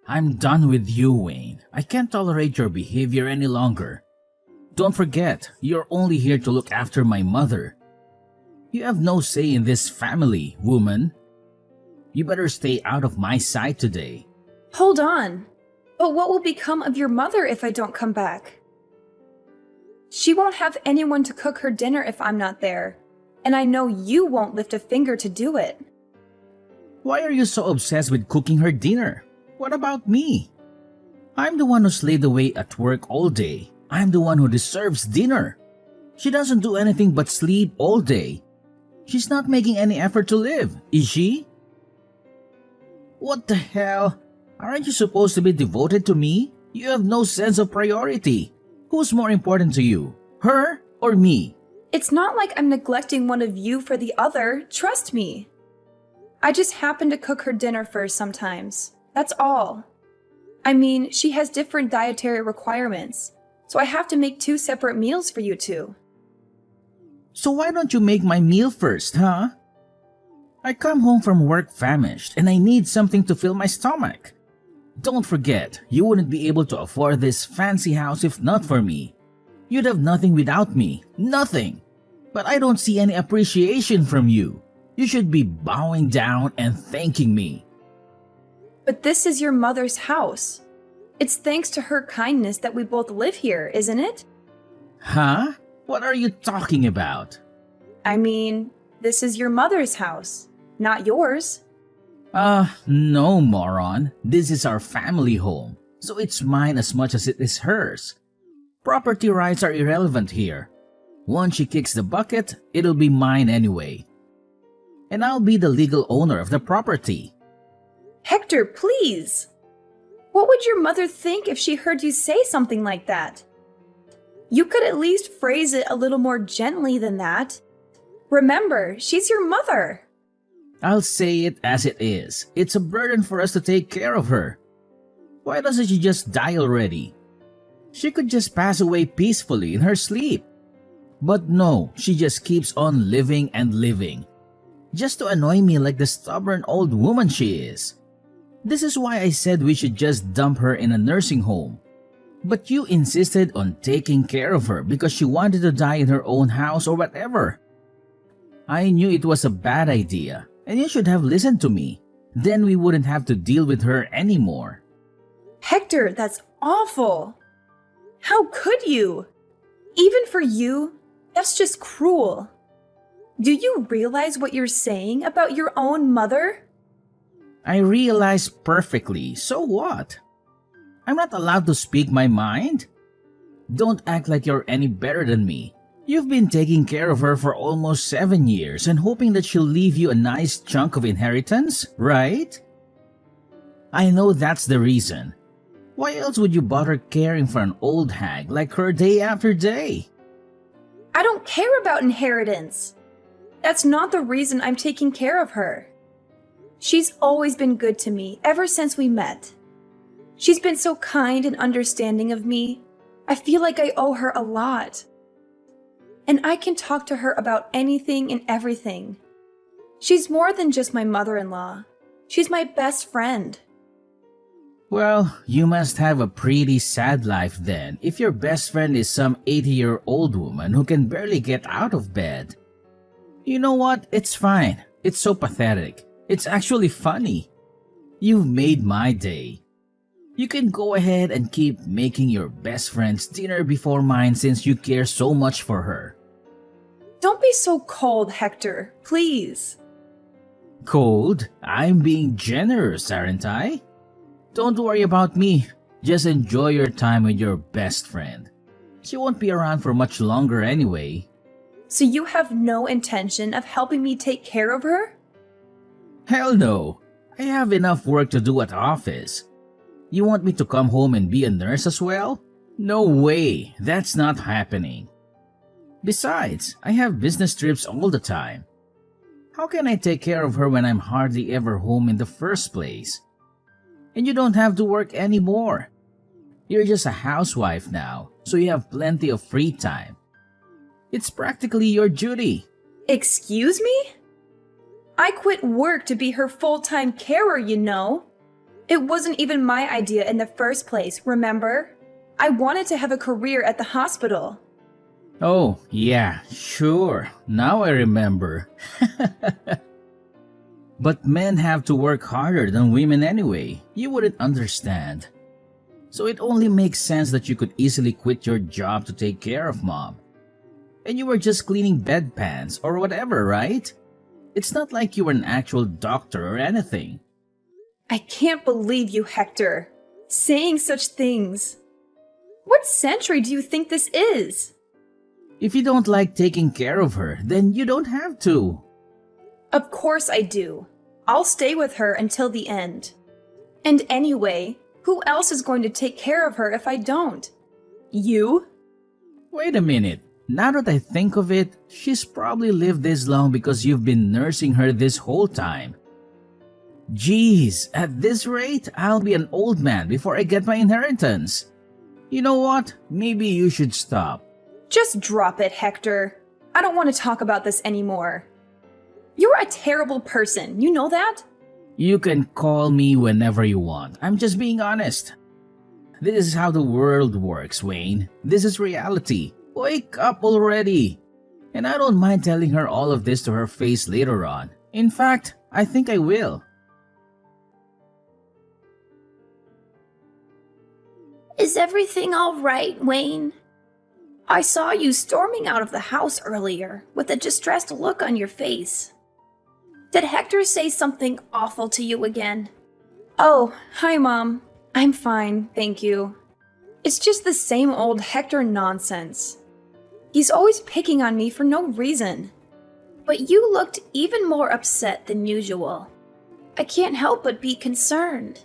I'm done with you, Wayne. I can't tolerate your behavior any longer. Don't forget, you're only here to look after my mother. You have no say in this family, woman. You better stay out of my sight today. Hold on. But what will become of your mother if I don't come back? She won't have anyone to cook her dinner if I'm not there, and I know you won't lift a finger to do it. Why are you so obsessed with cooking her dinner? What about me? I'm the one who slaved away at work all day. I'm the one who deserves dinner. She doesn't do anything but sleep all day. She's not making any effort to live, is she? What the hell? Aren't you supposed to be devoted to me? You have no sense of priority. Who's more important to you, her or me? It's not like I'm neglecting one of you for the other, trust me. I just happen to cook her dinner first sometimes. That's all. I mean, she has different dietary requirements, so I have to make 2 separate meals for you two. So why don't you make my meal first, huh? I come home from work famished and I need something to fill my stomach. Don't forget, you wouldn't be able to afford this fancy house if not for me. You'd have nothing without me, nothing. But I don't see any appreciation from you. You should be bowing down and thanking me. But this is your mother's house. It's thanks to her kindness that we both live here, isn't it? Huh? What are you talking about? I mean, this is your mother's house, not yours. No, moron. This is our family home, so it's mine as much as it is hers. Property rights are irrelevant here. Once she kicks the bucket, it'll be mine anyway. And I'll be the legal owner of the property. Hector, please! What would your mother think if she heard you say something like that? You could at least phrase it a little more gently than that. Remember, she's your mother. I'll say it as it is. It's a burden for us to take care of her. Why doesn't she just die already? She could just pass away peacefully in her sleep. But no, she just keeps on living and living. Just to annoy me like the stubborn old woman she is. This is why I said we should just dump her in a nursing home. But you insisted on taking care of her because she wanted to die in her own house or whatever. I knew it was a bad idea, and you should have listened to me. Then we wouldn't have to deal with her anymore. Hector, that's awful. How could you? Even for you, that's just cruel. Do you realize what you're saying about your own mother? I realize perfectly, so what? I'm not allowed to speak my mind? Don't act like you're any better than me. You've been taking care of her for almost 7 years and hoping that she'll leave you a nice chunk of inheritance, right? I know that's the reason. Why else would you bother caring for an old hag like her day after day? I don't care about inheritance. That's not the reason I'm taking care of her. She's always been good to me ever since we met. She's been so kind and understanding of me. I feel like I owe her a lot. And I can talk to her about anything and everything. She's more than just my mother-in-law. She's my best friend. Well, you must have a pretty sad life then if your best friend is some 80-year-old woman who can barely get out of bed. You know what? It's fine. It's so pathetic. It's actually funny. You've made my day. You can go ahead and keep making your best friend's dinner before mine since you care so much for her. Don't be so cold, Hector, please. Cold? I'm being generous, aren't I? Don't worry about me. Just enjoy your time with your best friend. She won't be around for much longer anyway. So you have no intention of helping me take care of her? Hell no. I have enough work to do at office. You want me to come home and be a nurse as well? No way. That's not happening. Besides, I have business trips all the time. How can I take care of her when I'm hardly ever home in the first place? And you don't have to work anymore. You're just a housewife now, so you have plenty of free time. It's practically your duty. Excuse me? I quit work to be her full-time carer, you know. It wasn't even my idea in the first place, remember? I wanted to have a career at the hospital. Oh, yeah, sure. Now I remember. But men have to work harder than women anyway. You wouldn't understand. So it only makes sense that you could easily quit your job to take care of mom. And you were just cleaning bedpans or whatever, right? It's not like you were an actual doctor or anything. I can't believe you, Hector. Saying such things. What century do you think this is? If you don't like taking care of her, then you don't have to. Of course I do. I'll stay with her until the end. And anyway, who else is going to take care of her if I don't? You? Wait a minute. Now that I think of it, she's probably lived this long because you've been nursing her this whole time. Geez, at this rate, I'll be an old man before I get my inheritance. You know what? Maybe you should stop. Just drop it, Hector. I don't want to talk about this anymore. You're a terrible person, you know that? You can call me whenever you want. I'm just being honest. This is how the world works, Wayne. This is reality. Wake up already. And I don't mind telling her all of this to her face later on. In fact, I think I will. Is everything all right, Wayne? I saw you storming out of the house earlier with a distressed look on your face. Did Hector say something awful to you again? Oh, hi, Mom. I'm fine, thank you. It's just the same old Hector nonsense. He's always picking on me for no reason. But you looked even more upset than usual. I can't help but be concerned.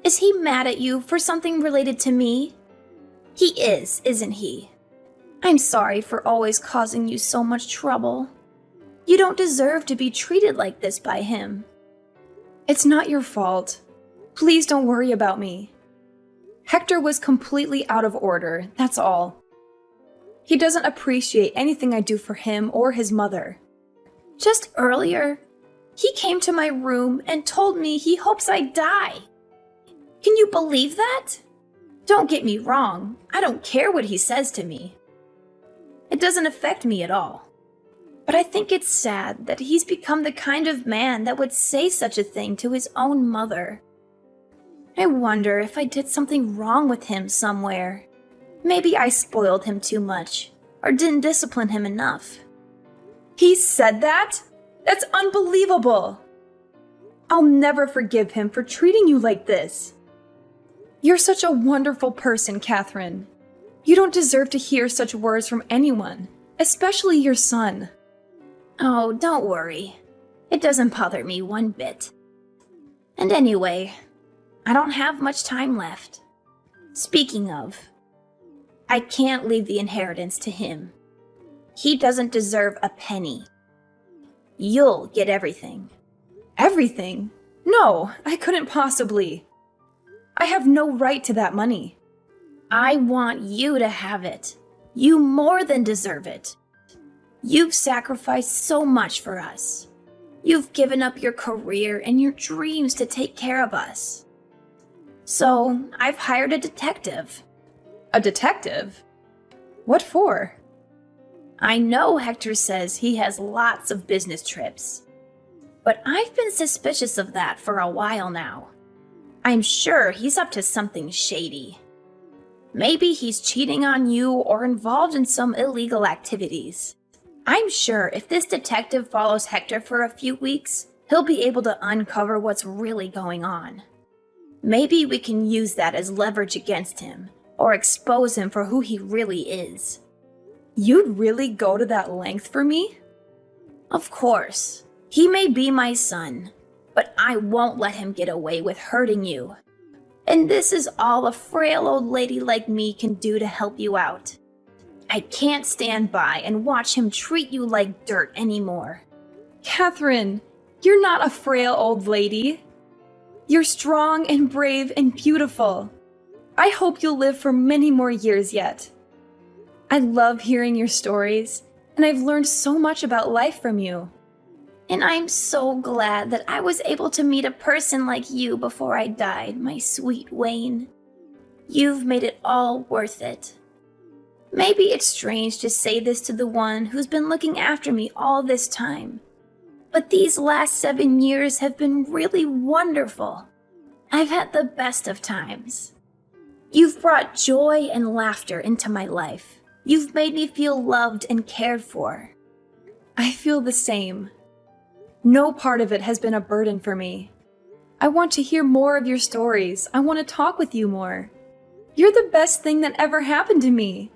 Is he mad at you for something related to me? He is, isn't he? I'm sorry for always causing you so much trouble. You don't deserve to be treated like this by him. It's not your fault. Please don't worry about me. Hector was completely out of order, that's all. He doesn't appreciate anything I do for him or his mother. Just earlier, he came to my room and told me he hopes I die. Can you believe that? Don't get me wrong, I don't care what he says to me. It doesn't affect me at all. But I think it's sad that he's become the kind of man that would say such a thing to his own mother. I wonder if I did something wrong with him somewhere. Maybe I spoiled him too much, or didn't discipline him enough. He said that? That's unbelievable! I'll never forgive him for treating you like this. You're such a wonderful person, Catherine. You don't deserve to hear such words from anyone, especially your son. Oh, don't worry. It doesn't bother me one bit. And anyway, I don't have much time left. Speaking of, I can't leave the inheritance to him. He doesn't deserve a penny. You'll get everything. Everything? No, I couldn't possibly. I have no right to that money. I want you to have it. You more than deserve it. You've sacrificed so much for us. You've given up your career and your dreams to take care of us. So, I've hired a detective. A detective? What for? I know Hector says he has lots of business trips, but I've been suspicious of that for a while now. I'm sure he's up to something shady. Maybe he's cheating on you or involved in some illegal activities. I'm sure if this detective follows Hector for a few weeks, he'll be able to uncover what's really going on. Maybe we can use that as leverage against him, or expose him for who he really is. You'd really go to that length for me? Of course. He may be my son, but I won't let him get away with hurting you. And this is all a frail old lady like me can do to help you out. I can't stand by and watch him treat you like dirt anymore. Catherine, you're not a frail old lady. You're strong and brave and beautiful. I hope you'll live for many more years yet. I love hearing your stories, and I've learned so much about life from you. And I'm so glad that I was able to meet a person like you before I died, my sweet Wayne. You've made it all worth it. Maybe it's strange to say this to the one who's been looking after me all this time, but these last 7 years have been really wonderful. I've had the best of times. You've brought joy and laughter into my life. You've made me feel loved and cared for. I feel the same. No part of it has been a burden for me. I want to hear more of your stories. I want to talk with you more. You're the best thing that ever happened to me.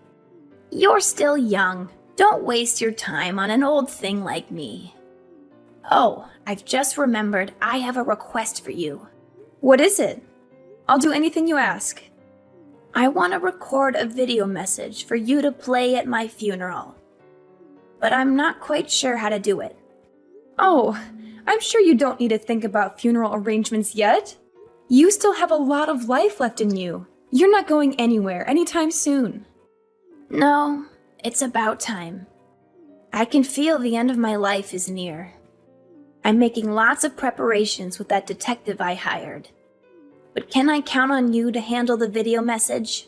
You're still young. Don't waste your time on an old thing like me. Oh, I've just remembered I have a request for you. What is it? I'll do anything you ask. I want to record a video message for you to play at my funeral. But I'm not quite sure how to do it. Oh, I'm sure you don't need to think about funeral arrangements yet. You still have a lot of life left in you. You're not going anywhere anytime soon. No, it's about time. I can feel the end of my life is near. I'm making lots of preparations with that detective I hired. But can I count on you to handle the video message?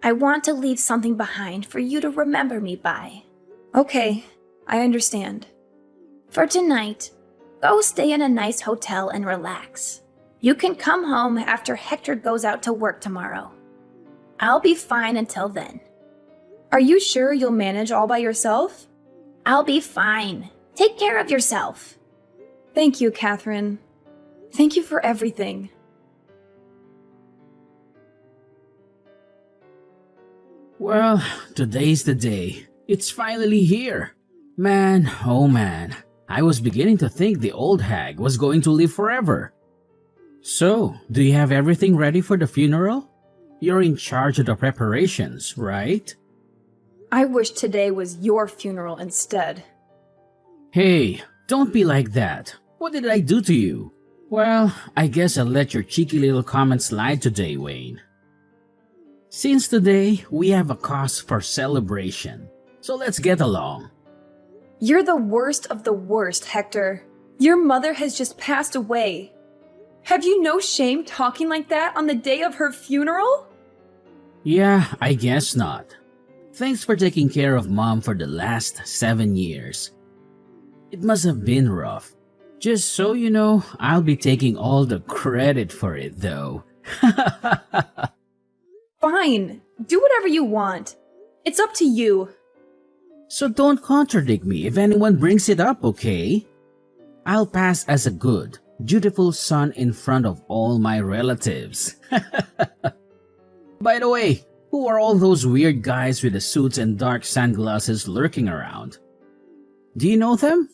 I want to leave something behind for you to remember me by. Okay, I understand. For tonight, go stay in a nice hotel and relax. You can come home after Hector goes out to work tomorrow. I'll be fine until then. Are you sure you'll manage all by yourself? I'll be fine. Take care of yourself. Thank you, Catherine. Thank you for everything. Well, today's the day. It's finally here. Man, oh man, I was beginning to think the old hag was going to live forever. So, do you have everything ready for the funeral? You're in charge of the preparations, right? I wish today was your funeral instead. Hey, don't be like that. What did I do to you? Well, I guess I'll let your cheeky little comment slide today, Wayne. Since today, we have a cause for celebration, so let's get along. You're the worst of the worst, Hector. Your mother has just passed away. Have you no shame talking like that on the day of her funeral? Yeah, I guess not. Thanks for taking care of Mom for the last 7 years. It must have been rough. Just so you know, I'll be taking all the credit for it though. Fine, do whatever you want. It's up to you. So don't contradict me if anyone brings it up, okay? I'll pass as a good, dutiful son in front of all my relatives. By the way, who are all those weird guys with the suits and dark sunglasses lurking around? Do you know them?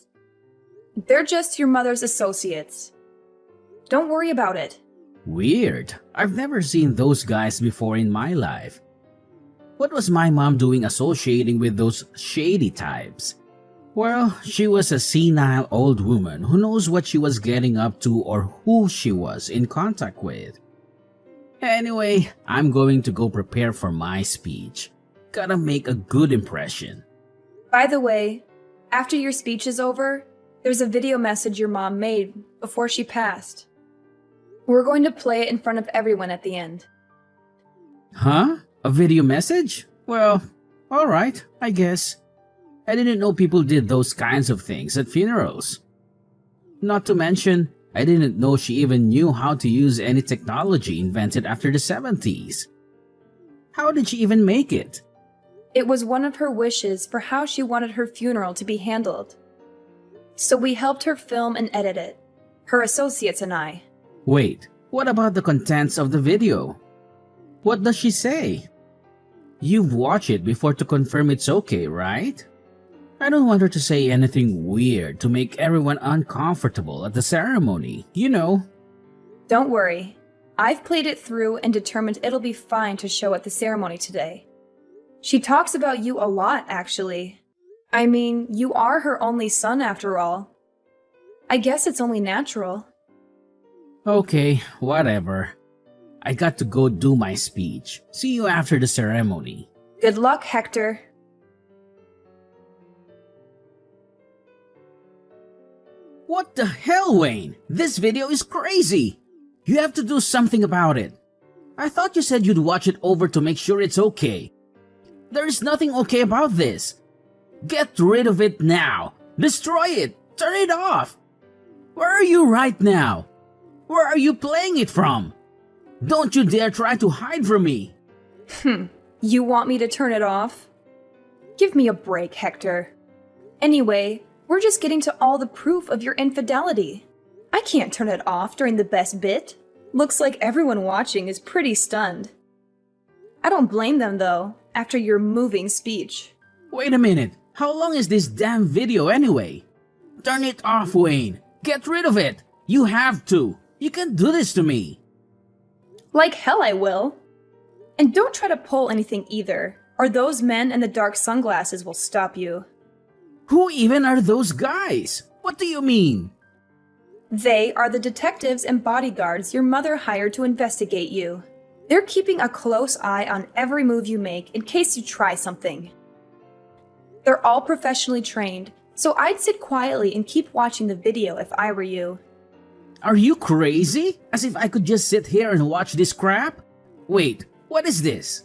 They're just your mother's associates. Don't worry about it. Weird. I've never seen those guys before in my life. What was my mom doing associating with those shady types? Well, she was a senile old woman who knows what she was getting up to or who she was in contact with. Anyway, I'm going to go prepare for my speech. Gotta make a good impression. By the way, after your speech is over, there's a video message your mom made before she passed. We're going to play it in front of everyone at the end. Huh? A video message? Well, alright, I guess. I didn't know people did those kinds of things at funerals. Not to mention, I didn't know she even knew how to use any technology invented after the 70s. How did she even make it? It was one of her wishes for how she wanted her funeral to be handled. So we helped her film and edit it, her associates and I. Wait, what about the contents of the video? What does she say? You've watched it before to confirm it's okay, right? I don't want her to say anything weird to make everyone uncomfortable at the ceremony, you know. Don't worry. I've played it through and determined it'll be fine to show at the ceremony today. She talks about you a lot, actually. I mean, you are her only son after all. I guess it's only natural. Okay, whatever. I got to go do my speech. See you after the ceremony. Good luck, Hector. What the hell, Wayne? This video is crazy. You have to do something about it. I thought you said you'd watch it over to make sure it's okay. There is nothing okay about this. Get rid of it now. Destroy it. Turn it off. Where are you right now? Where are you playing it from? Don't you dare try to hide from me. You want me to turn it off? Give me a break, Hector. Anyway, we're just getting to all the proof of your infidelity. I can't turn it off during the best bit. Looks like everyone watching is pretty stunned. I don't blame them though, after your moving speech. Wait a minute. How long is this damn video anyway? Turn it off, Wayne. Get rid of it. You have to. You can't do this to me. Like hell I will. And don't try to pull anything either, or those men in the dark sunglasses will stop you. Who even are those guys? What do you mean? They are the detectives and bodyguards your mother hired to investigate you. They're keeping a close eye on every move you make in case you try something. They're all professionally trained, so I'd sit quietly and keep watching the video if I were you. Are you crazy? As if I could just sit here and watch this crap? Wait, what is this?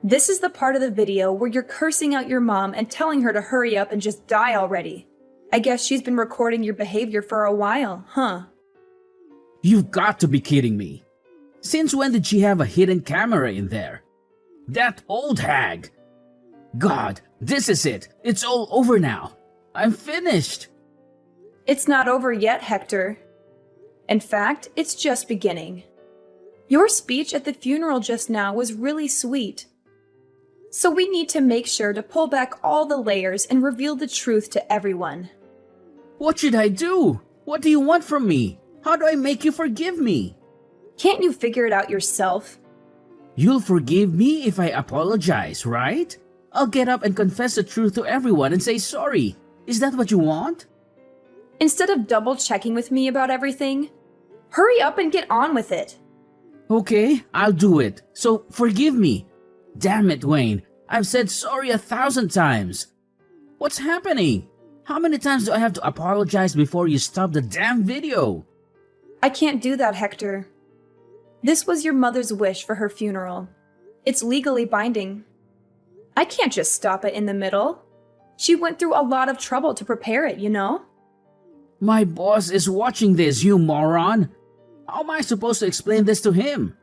This is the part of the video where you're cursing out your mom and telling her to hurry up and just die already. I guess she's been recording your behavior for a while, huh? You've got to be kidding me. Since when did she have a hidden camera in there? That old hag! God, this is it. It's all over now. I'm finished. It's not over yet, Hector. In fact, it's just beginning. Your speech at the funeral just now was really sweet. So we need to make sure to pull back all the layers and reveal the truth to everyone. What should I do? What do you want from me? How do I make you forgive me? Can't you figure it out yourself? You'll forgive me if I apologize, right? I'll get up and confess the truth to everyone and say sorry. Is that what you want? Instead of double checking with me about everything, hurry up and get on with it. Okay, I'll do it. So forgive me. Damn it, Wayne. I've said sorry 1,000 times. What's happening? How many times do I have to apologize before you stop the damn video? I can't do that, Hector. This was your mother's wish for her funeral. It's legally binding. I can't just stop it in the middle. She went through a lot of trouble to prepare it, you know? My boss is watching this, you moron. How am I supposed to explain this to him?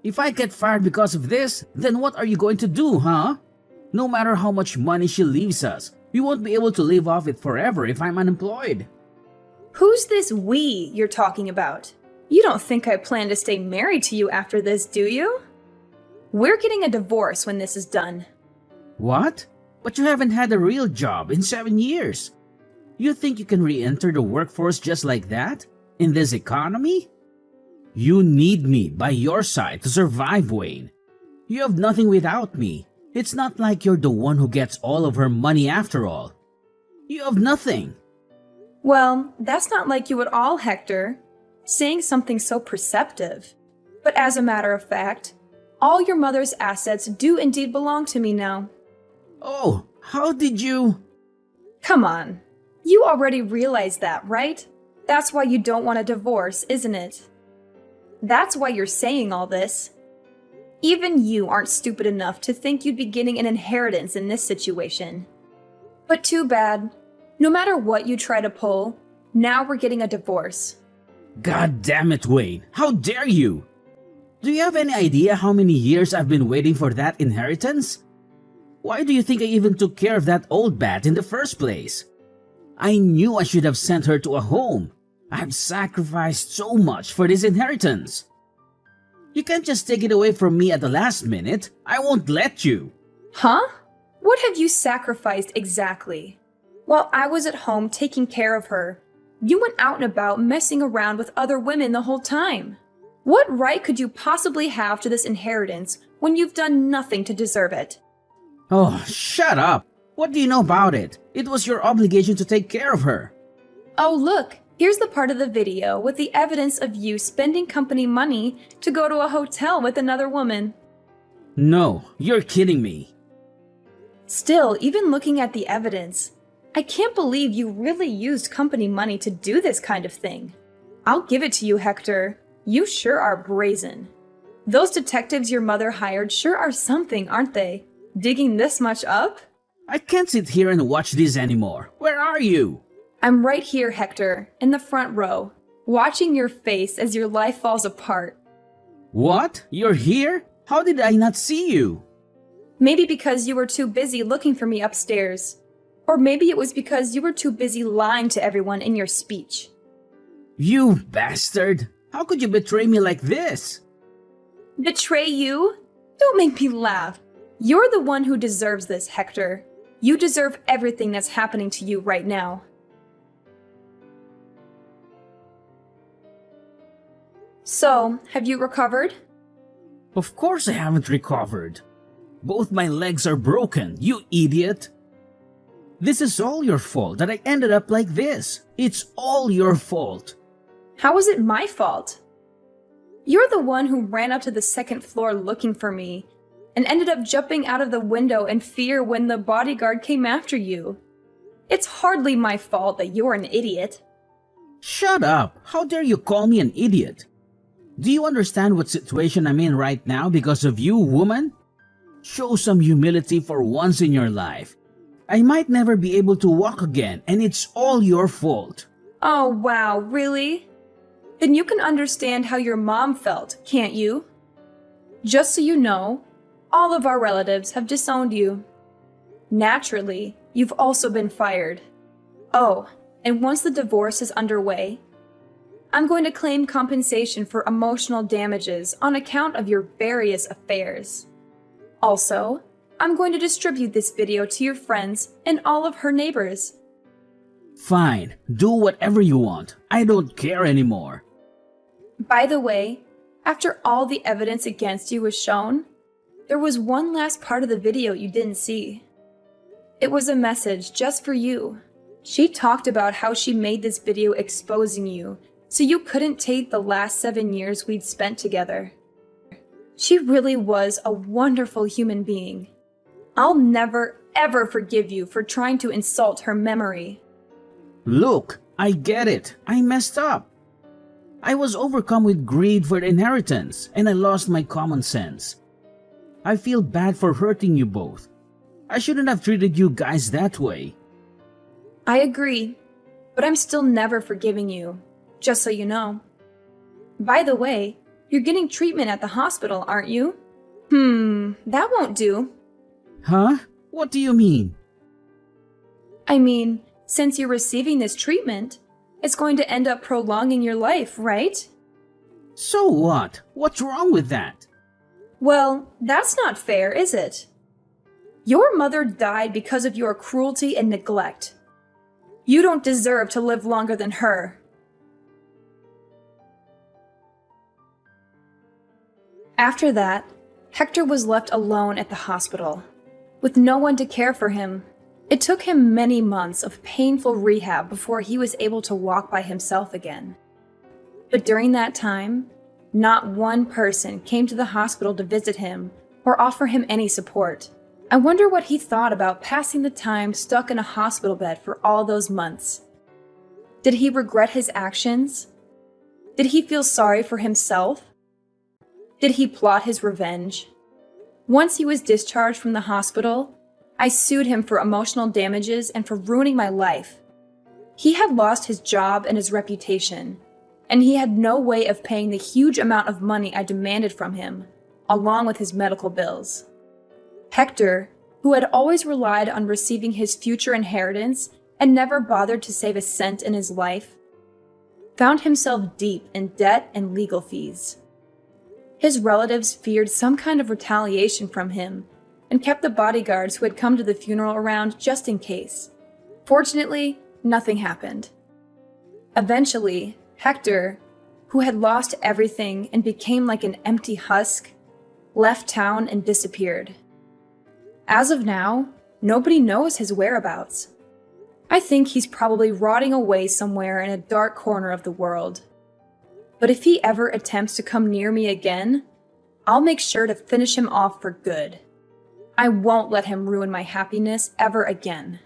If I get fired because of this, then what are you going to do, huh? No matter how much money she leaves us, we won't be able to live off it forever if I'm unemployed. Who's this we you're talking about? You don't think I plan to stay married to you after this, do you? We're getting a divorce when this is done. What? But you haven't had a real job in 7 years. You think you can re-enter the workforce just like that? In this economy? You need me by your side to survive, Wayne. You have nothing without me. It's not like you're the one who gets all of her money after all. You have nothing. Well, that's not like you at all, Hector. Saying something so perceptive. But as a matter of fact, all your mother's assets do indeed belong to me now. Oh, how did you... Come on. You already realize that, right? That's why you don't want a divorce, isn't it? That's why you're saying all this. Even you aren't stupid enough to think you'd be getting an inheritance in this situation. But too bad. No matter what you try to pull, now we're getting a divorce. God damn it, Wayne. How dare you? Do you have any idea how many years I've been waiting for that inheritance? Why do you think I even took care of that old bat in the first place? I knew I should have sent her to a home. I've sacrificed so much for this inheritance. You can't just take it away from me at the last minute. I won't let you. Huh? What have you sacrificed exactly? While I was at home taking care of her, you went out and about messing around with other women the whole time. What right could you possibly have to this inheritance when you've done nothing to deserve it? Oh, shut up. What do you know about it? It was your obligation to take care of her. Oh, look. Here's the part of the video with the evidence of you spending company money to go to a hotel with another woman. No, you're kidding me. Still, even looking at the evidence, I can't believe you really used company money to do this kind of thing. I'll give it to you, Hector. You sure are brazen. Those detectives your mother hired sure are something, aren't they? Digging this much up? I can't sit here and watch this anymore. Where are you? I'm right here, Hector, in the front row, watching your face as your life falls apart. What? You're here? How did I not see you? Maybe because you were too busy looking for me upstairs. Or maybe it was because you were too busy lying to everyone in your speech. You bastard! How could you betray me like this? Betray you? Don't make me laugh. You're the one who deserves this, Hector. You deserve everything that's happening to you right now. So, have you recovered? Of course I haven't recovered. Both my legs are broken, you idiot! This is all your fault that I ended up like this. It's all your fault. How is it my fault? You're the one who ran up to the second floor looking for me and ended up jumping out of the window in fear when the bodyguard came after you. It's hardly my fault that you're an idiot. Shut up! How dare you call me an idiot? Do you understand what situation I'm in right now because of you, woman? Show some humility for once in your life. I might never be able to walk again, and it's all your fault. Oh, wow, really? Then you can understand how your mom felt, can't you? Just so you know, all of our relatives have disowned you. Naturally, you've also been fired. Oh, and once the divorce is underway, I'm going to claim compensation for emotional damages on account of your various affairs. Also, I'm going to distribute this video to your friends and all of her neighbors. Fine, do whatever you want. I don't care anymore. By the way, after all the evidence against you was shown, there was one last part of the video you didn't see. It was a message just for you. She talked about how she made this video exposing you so you couldn't take the last 7 years we'd spent together. She really was a wonderful human being. I'll never, ever forgive you for trying to insult her memory. Look, I get it. I messed up. I was overcome with greed for the inheritance, and I lost my common sense. I feel bad for hurting you both. I shouldn't have treated you guys that way. I agree, but I'm still never forgiving you, just so you know. By the way, you're getting treatment at the hospital, aren't you? That won't do. Huh? What do you mean? I mean, since you're receiving this treatment, it's going to end up prolonging your life, right? So what? What's wrong with that? Well, that's not fair, is it? Your mother died because of your cruelty and neglect. You don't deserve to live longer than her. After that, Hector was left alone at the hospital, with no one to care for him. It took him many months of painful rehab before he was able to walk by himself again. But during that time, not one person came to the hospital to visit him or offer him any support. I wonder what he thought about passing the time stuck in a hospital bed for all those months. Did he regret his actions? Did he feel sorry for himself? Did he plot his revenge? Once he was discharged from the hospital, I sued him for emotional damages and for ruining my life. He had lost his job and his reputation, and he had no way of paying the huge amount of money I demanded from him, along with his medical bills. Hector, who had always relied on receiving his future inheritance and never bothered to save a cent in his life, found himself deep in debt and legal fees. His relatives feared some kind of retaliation from him and kept the bodyguards who had come to the funeral around just in case. Fortunately, nothing happened. Eventually, Hector, who had lost everything and became like an empty husk, left town and disappeared. As of now, nobody knows his whereabouts. I think he's probably rotting away somewhere in a dark corner of the world. But if he ever attempts to come near me again, I'll make sure to finish him off for good. I won't let him ruin my happiness ever again.